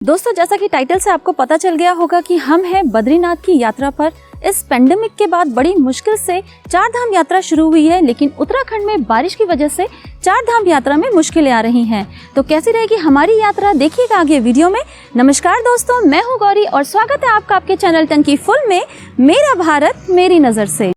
दोस्तों, जैसा कि टाइटल से आपको पता चल गया होगा कि हम हैं बद्रीनाथ की यात्रा पर। इस पेंडेमिक के बाद बड़ी मुश्किल से चार धाम यात्रा शुरू हुई है, लेकिन उत्तराखंड में बारिश की वजह से चार धाम यात्रा में मुश्किलें आ रही हैं। तो कैसी रहेगी हमारी यात्रा, देखिएगा आगे वीडियो में। नमस्कार दोस्तों, मैं हूँ गौरी और स्वागत है आपका आपके चैनल टंकी फुल में मेरा भारत मेरी नजर से।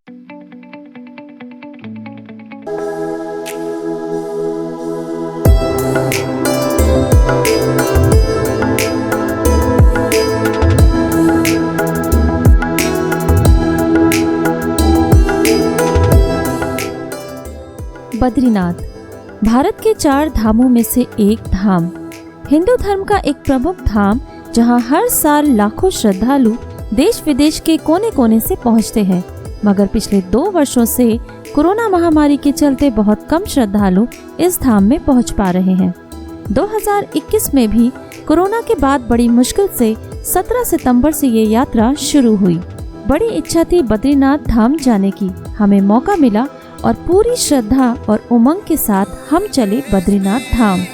बद्रीनाथ भारत के चार धामों में से एक धाम, हिंदू धर्म का एक प्रमुख धाम, जहां हर साल लाखों श्रद्धालु देश विदेश के कोने कोने से पहुंचते हैं। मगर पिछले 2 वर्षों से कोरोना महामारी के चलते बहुत कम श्रद्धालु इस धाम में पहुंच पा रहे हैं। 2021 में भी कोरोना के बाद बड़ी मुश्किल से 17 सितंबर से ये यात्रा शुरू हुई। बड़ी इच्छा थी बद्रीनाथ धाम जाने की, हमें मौका मिला और पूरी श्रद्धा और उमंग के साथ हम चले बद्रीनाथ धाम।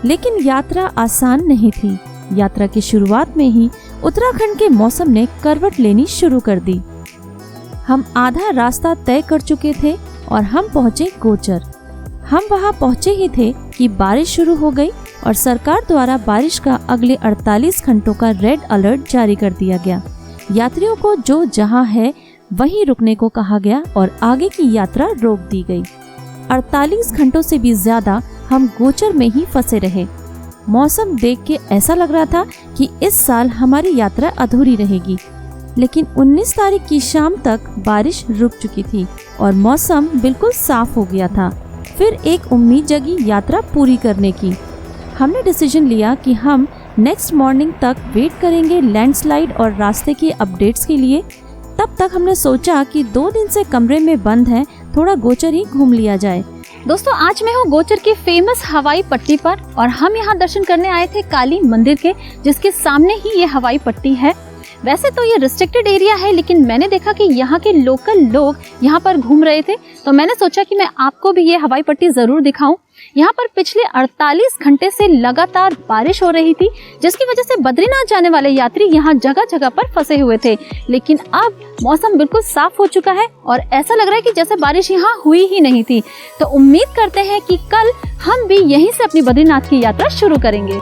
लेकिन यात्रा आसान नहीं थी। यात्रा की शुरुआत में ही उत्तराखंड के मौसम ने करवट लेनी शुरू कर दी। हम आधा रास्ता तय कर चुके थे और हम पहुंचे गोचर। हम वहां पहुंचे ही थे कि बारिश शुरू हो गई और सरकार द्वारा बारिश का अगले 48 घंटों का रेड अलर्ट जारी कर दिया गया। यात्रियों को जो जहां है वहीं रुकने को कहा गया और आगे की यात्रा रोक दी गई। 48 घंटों से भी ज्यादा हम गोचर में ही फंसे रहे। मौसम देख के ऐसा लग रहा था कि इस साल हमारी यात्रा अधूरी रहेगी, लेकिन 19 तारीख की शाम तक बारिश रुक चुकी थी और मौसम बिल्कुल साफ हो गया था। फिर एक उम्मीद जगी यात्रा पूरी करने की। हमने डिसीजन लिया कि हम नेक्स्ट मॉर्निंग तक वेट करेंगे लैंडस्लाइड और रास्ते के अपडेट्स के लिए। तब तक हमने सोचा कि 2 दिन से कमरे में बंद हैं, थोड़ा गोचर ही घूम लिया जाए। दोस्तों, आज मैं हूँ गोचर की फेमस हवाई पट्टी पर और हम यहाँ दर्शन करने आए थे काली मंदिर के, जिसके सामने ही ये हवाई पट्टी है। वैसे तो ये रिस्ट्रिक्टेड एरिया है, लेकिन मैंने देखा कि यहाँ के लोकल लोग यहाँ पर घूम रहे थे, तो मैंने सोचा कि मैं आपको भी ये हवाई पट्टी जरूर दिखाऊं। यहाँ पर पिछले 48 घंटे से लगातार बारिश हो रही थी, जिसकी वजह से बद्रीनाथ जाने वाले यात्री यहाँ जगह जगह पर फंसे हुए थे। लेकिन अब मौसम बिल्कुल साफ हो चुका है और ऐसा लग रहा है कि जैसे बारिश यहाँ हुई ही नहीं थी। तो उम्मीद करते हैं कि कल हम भी यहीं से अपनी बद्रीनाथ की यात्रा शुरू करेंगे।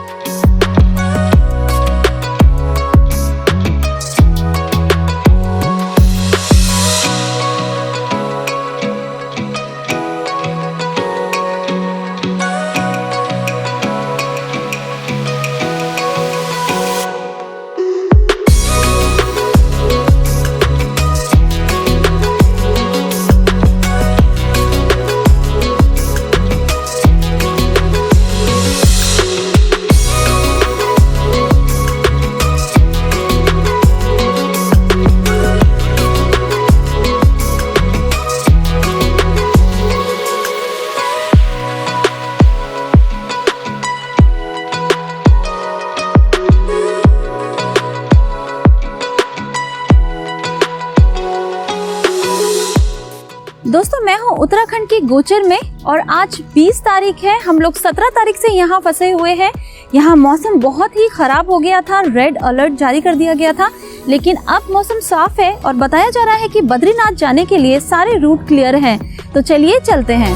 दोस्तों, मैं हूँ उत्तराखंड की गोचर में और आज 20 तारीख है। हम लोग 17 तारीख से यहाँ फंसे हुए हैं। यहाँ मौसम बहुत ही खराब हो गया था, रेड अलर्ट जारी कर दिया गया था, लेकिन अब मौसम साफ है और बताया जा रहा है कि बद्रीनाथ जाने के लिए सारे रूट क्लियर हैं। तो चलिए चलते हैं।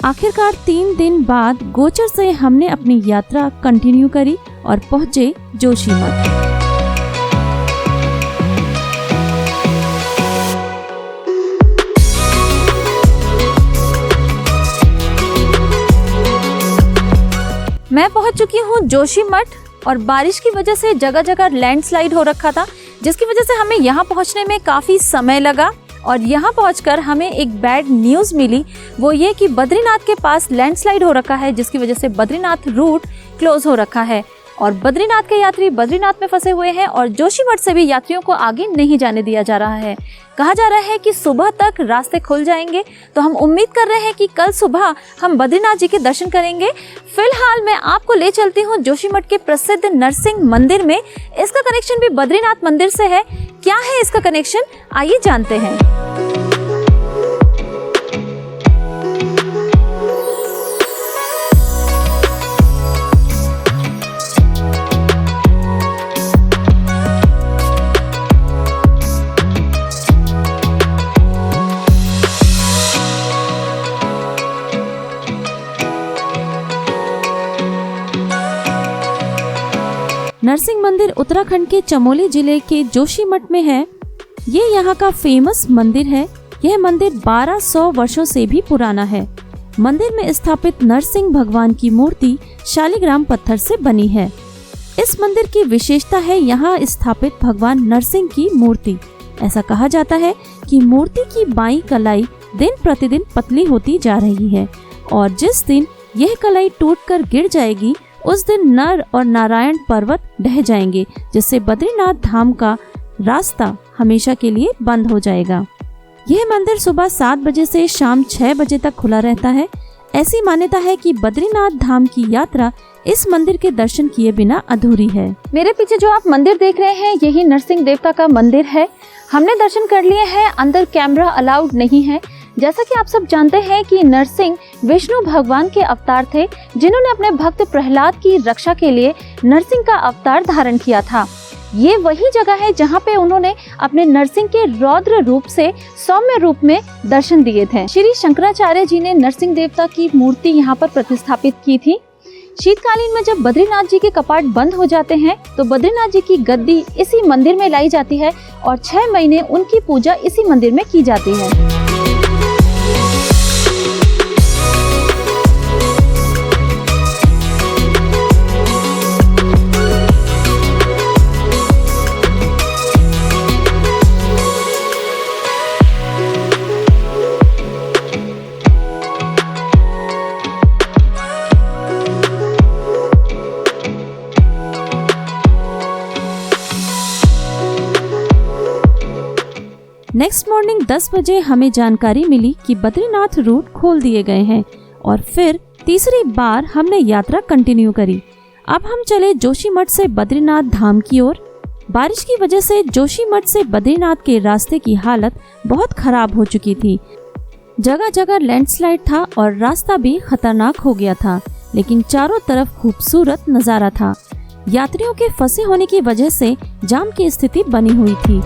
आखिरकार 3 दिन बाद गोचर से हमने अपनी यात्रा कंटिन्यू करी और पहुंचे जोशीमठ। मैं पहुंच चुकी हूँ जोशीमठ और बारिश की वजह से जगह जगह लैंडस्लाइड हो रखा था, जिसकी वजह से हमें यहाँ पहुँचने में काफ़ी समय लगा। और यहाँ पहुंचकर हमें एक बैड न्यूज़ मिली, वो ये कि बद्रीनाथ के पास लैंडस्लाइड हो रखा है, जिसकी वजह से बद्रीनाथ रूट क्लोज हो रखा है और बद्रीनाथ के यात्री बद्रीनाथ में फंसे हुए हैं और जोशीमठ से भी यात्रियों को आगे नहीं जाने दिया जा रहा है। कहा जा रहा है कि सुबह तक रास्ते खुल जाएंगे, तो हम उम्मीद कर रहे हैं कि कल सुबह हम बद्रीनाथ जी के दर्शन करेंगे। फिलहाल मैं आपको ले चलती हूँ जोशीमठ के प्रसिद्ध नरसिंह मंदिर में। इसका कनेक्शन भी बद्रीनाथ मंदिर से है। क्या है इसका कनेक्शन, आइए जानते हैं। नरसिंह मंदिर उत्तराखंड के चमोली जिले के जोशीमठ में है। ये यहाँ का फेमस मंदिर है। यह मंदिर 1200 वर्षों से भी पुराना है। मंदिर में स्थापित नरसिंह भगवान की मूर्ति शालिग्राम पत्थर से बनी है। इस मंदिर की विशेषता है यहाँ स्थापित भगवान नरसिंह की मूर्ति। ऐसा कहा जाता है कि मूर्ति की बाईं कलाई दिन प्रतिदिन पतली होती जा रही है और जिस दिन यह कलाई टूटकर गिर जाएगी उस दिन नर और नारायण पर्वत ढह जाएंगे, जिससे बद्रीनाथ धाम का रास्ता हमेशा के लिए बंद हो जाएगा। यह मंदिर सुबह 7 बजे से शाम 6 बजे तक खुला रहता है। ऐसी मान्यता है कि बद्रीनाथ धाम की यात्रा इस मंदिर के दर्शन किए बिना अधूरी है। मेरे पीछे जो आप मंदिर देख रहे हैं यही नरसिंह देवता का मंदिर है। हमने दर्शन कर लिए हैं, अंदर कैमरा अलाउड नहीं है। जैसा कि आप सब जानते हैं कि नरसिंह विष्णु भगवान के अवतार थे, जिन्होंने अपने भक्त प्रहलाद की रक्षा के लिए नरसिंह का अवतार धारण किया था। ये वही जगह है जहाँ पे उन्होंने अपने नरसिंह के रौद्र रूप से सौम्य रूप में दर्शन दिए थे। श्री शंकराचार्य जी ने नरसिंह देवता की मूर्ति यहाँ पर प्रतिस्थापित की थी। शीतकालीन में जब बद्रीनाथ जी के कपाट बंद हो जाते हैं तो बद्रीनाथ जी की गद्दी इसी मंदिर में लाई जाती है और 6 महीने उनकी पूजा इसी मंदिर में की जाती है। नेक्स्ट मॉर्निंग 10 बजे हमें जानकारी मिली कि बद्रीनाथ रूट खोल दिए गए हैं और फिर तीसरी बार हमने यात्रा कंटिन्यू करी। अब हम चले जोशीमठ से बद्रीनाथ धाम की ओर। बारिश की वजह से जोशीमठ से बद्रीनाथ के रास्ते की हालत बहुत खराब हो चुकी थी। जगह जगह लैंडस्लाइड था और रास्ता भी खतरनाक हो गया था, लेकिन चारों तरफ खूबसूरत नज़ारा था। यात्रियों के फंसे होने की वजह से जाम की स्थिति बनी हुई थी।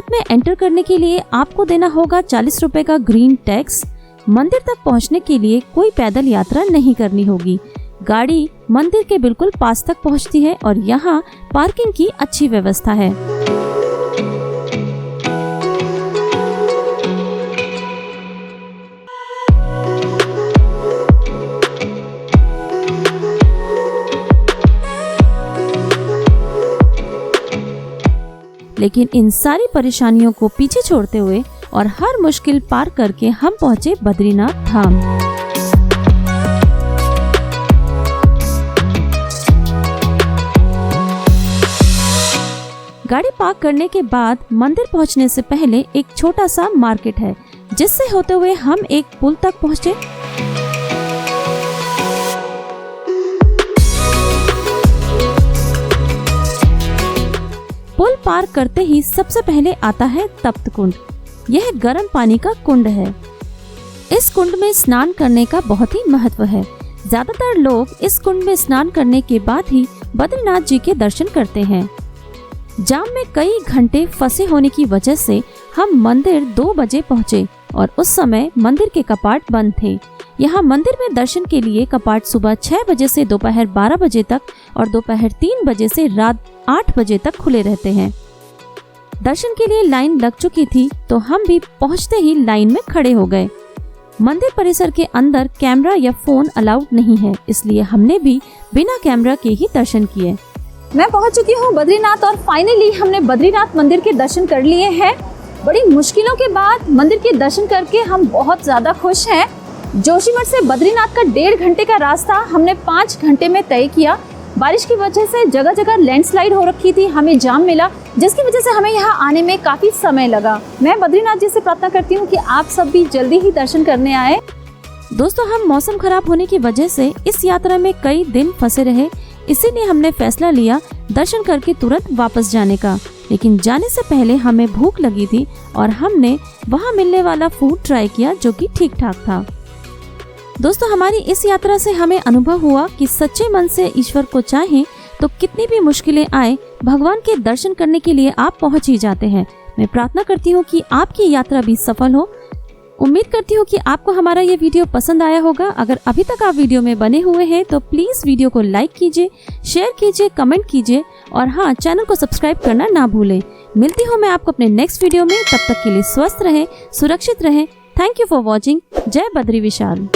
बद्रीनाथ में एंटर करने के लिए आपको देना होगा 40 रुपए का ग्रीन टैक्स। मंदिर तक पहुंचने के लिए कोई पैदल यात्रा नहीं करनी होगी। गाड़ी मंदिर के बिल्कुल पास तक पहुंचती है और यहाँ पार्किंग की अच्छी व्यवस्था है। लेकिन इन सारी परेशानियों को पीछे छोड़ते हुए और हर मुश्किल पार करके हम पहुंचे बद्रीनाथ धाम। गाड़ी पार्क करने के बाद मंदिर पहुंचने से पहले एक छोटा सा मार्केट है, जिससे होते हुए हम एक पुल तक पहुंचे। पुल पार करते ही सबसे पहले आता है तप्त कुंड। यह गर्म पानी का कुंड है। इस कुंड में स्नान करने का बहुत ही महत्व है। ज्यादातर लोग इस कुंड में स्नान करने के बाद ही बद्रीनाथ जी के दर्शन करते हैं। जाम में कई घंटे फंसे होने की वजह से हम मंदिर 2 बजे पहुँचे और उस समय मंदिर के कपाट बंद थे। यहाँ मंदिर में दर्शन के लिए कपाट सुबह 6 बजे से दोपहर 12 बजे तक और दोपहर 3 बजे से रात 8 बजे तक खुले रहते हैं। दर्शन के लिए लाइन लग चुकी थी तो हम भी पहुंचते ही लाइन में खड़े हो गए। मंदिर परिसर के अंदर कैमरा या फोन अलाउड नहीं है, इसलिए हमने भी बिना कैमरा के ही दर्शन किए। मैं पहुंच चुकी हूं बद्रीनाथ और फाइनली हमने बद्रीनाथ मंदिर के दर्शन कर लिए हैं। बड़ी मुश्किलों के बाद मंदिर के दर्शन करके हम बहुत ज़्यादा खुश हैं। जोशीमठ से बद्रीनाथ का 1.5 घंटे का रास्ता हमने 5 घंटे में तय किया। बारिश की वजह से जगह जगह लैंडस्लाइड हो रखी थी, हमें जाम मिला, जिसकी वजह से हमें यहाँ आने में काफ़ी समय लगा। मैं बद्रीनाथ जी से प्रार्थना करती हूँ कि आप सब भी जल्दी ही दर्शन करने आए। दोस्तों, हम मौसम खराब होने की वजह से इस यात्रा में कई दिन फंसे रहे, इसीलिए हमने फैसला लिया दर्शन करके तुरंत वापस जाने का। लेकिन जाने से पहले हमें भूख लगी थी और हमने वहाँ मिलने वाला फूड ट्राई किया, जो कि ठीक ठाक था। दोस्तों, हमारी इस यात्रा से हमें अनुभव हुआ कि सच्चे मन से ईश्वर को चाहें तो कितनी भी मुश्किलें आए, भगवान के दर्शन करने के लिए आप पहुंच ही जाते हैं। मैं प्रार्थना करती हूँ कि आपकी यात्रा भी सफल हो। उम्मीद करती हूँ कि आपको हमारा ये वीडियो पसंद आया होगा। अगर अभी तक आप वीडियो में बने हुए हैं तो प्लीज़ वीडियो को लाइक कीजिए, शेयर कीजिए, कमेंट कीजिए और हाँ, चैनल को सब्सक्राइब करना ना भूलें। मिलती हूँ मैं आपको अपने नेक्स्ट वीडियो में। तब तक के लिए स्वस्थ रहें, सुरक्षित रहें। Thank you for watching. जय बद्री विशाल।